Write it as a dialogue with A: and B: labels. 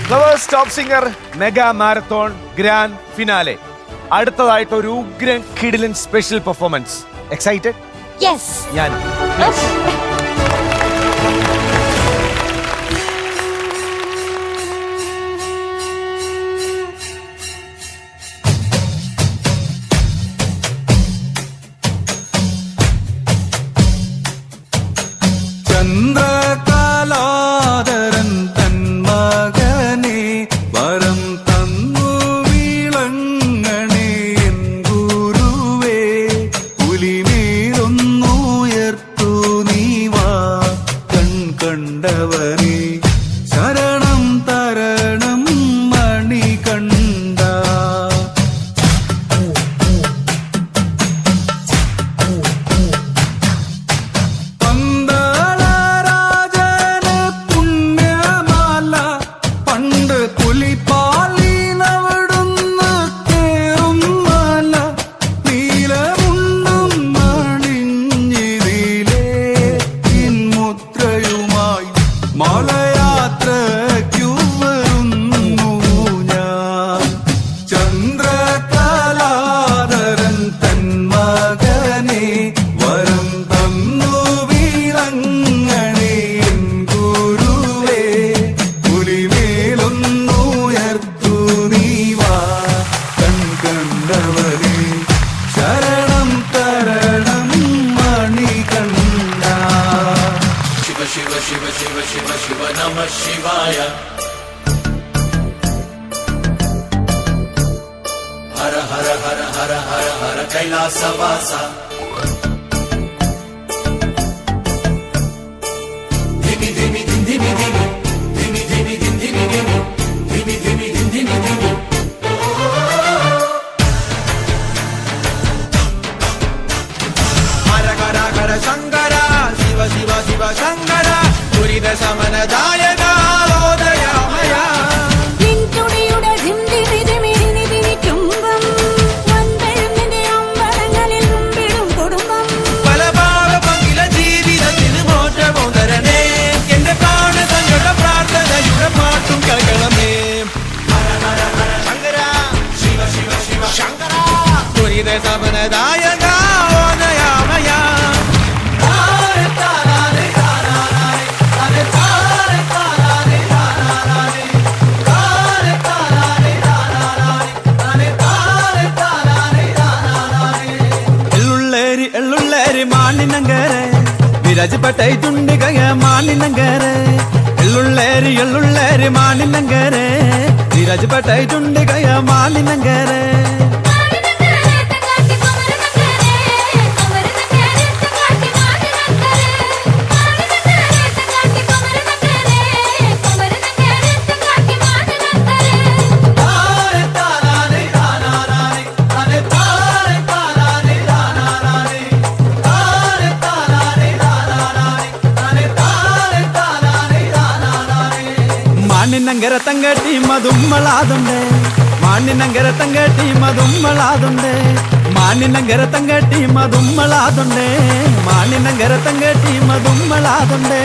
A: Flowers top singer mega marathon grand finale. അടുത്തതായിട്ട് ഒരു ഉഗ്രൻ കിഡിലൻ സ്പെഷ്യൽ പെർഫോമൻസ്. എക്സൈറ്റഡ്?
B: യെസ്.
A: ഞാൻ
C: ചന്ദ്രകലാധരൻ തൻ മകനെ വരം തന്നു വിളങ്ങണേ എൻ ഗുരുവേ. പുലിമേലൊന്നുയർത്തു നീവാ കൺ കണ്ടവനെ ശരണം തരണം മണി കണ്ട. മലയാത്രയ്ക്കു വരുന്നു ഞാൻ. ചന്ദ്രകലാധരൻ തൻ മകനെ വരം തന്നു വിളങ്ങണേ എൻ ഗുരുവേ. പുലിമേലൊന്നുയർത്തു നീവാ കൺ കണ്ടവനെ ശരണം തരണം മണി കണ്ട.
D: शिव शिव शिव शिव शिव शिव नमः शिवाय. हर हर हर हर हर हर कैलासवासा. धिमि धिमि धिम धिमि धिमि धिमि धिमि धिम धिमि धिमि धिमि धिमि धिम धिमि धिमि. हर हर हर शंकर शिव शिव शिव शंकर दुरित समनदायक ഓദയാമയ.
B: നിൻതുടിയുടെ ധിംധിമി ധിമിരിനി തിരിക്കുമ്പം വൻപെഴുന്നിന്റെ അമ്പലങ്ങളിൽ മുമ്പിടും കുടുംബം.
D: പല പാപപങ്കില ജീവിതത്തിന് മോക്ഷമോ തരണേ. എന്റെ പ്രാണ സങ്കട പ്രാർത്ഥനയുടെ പാട്ടും കേൾക്കണമേ. ഹര ഹര ഹര ശങ്കര ശിവ ശിവ ശിവ ശങ്കര ദുരിത സമനദായക ഓദയാമയ.
C: ಮಾನಿನಂಗರೆ ವಿರಾಜಪಟ್ಟೈತುಂಡಿ ಗಯ ಮಾನಿನಂಗರೆ. ಎಳ್ಳುಳ್ಳೇರಿ ಎಳ್ಳುಳ್ಳೇರಿ ಮಾನಿನಂಗರೆ ವಿರಾಜಪಟ್ಟೈತುಂಡಿ ಗಯ ಮಾನಿನಂಗರೆ. മാണിനങ്കര തങ്കട്ടി മതുമ്മളാതുണ്ടേ. മാണിനങ്കര തങ്കട്ടി മതുമ്മളാതുണ്ടേ. മാണിനങ്കര തങ്കട്ടി മതുമ്മളാതുണ്ടേ. മാണിനങ്കര തങ്കട്ടി മതുമ്മളാതുണ്ടേ.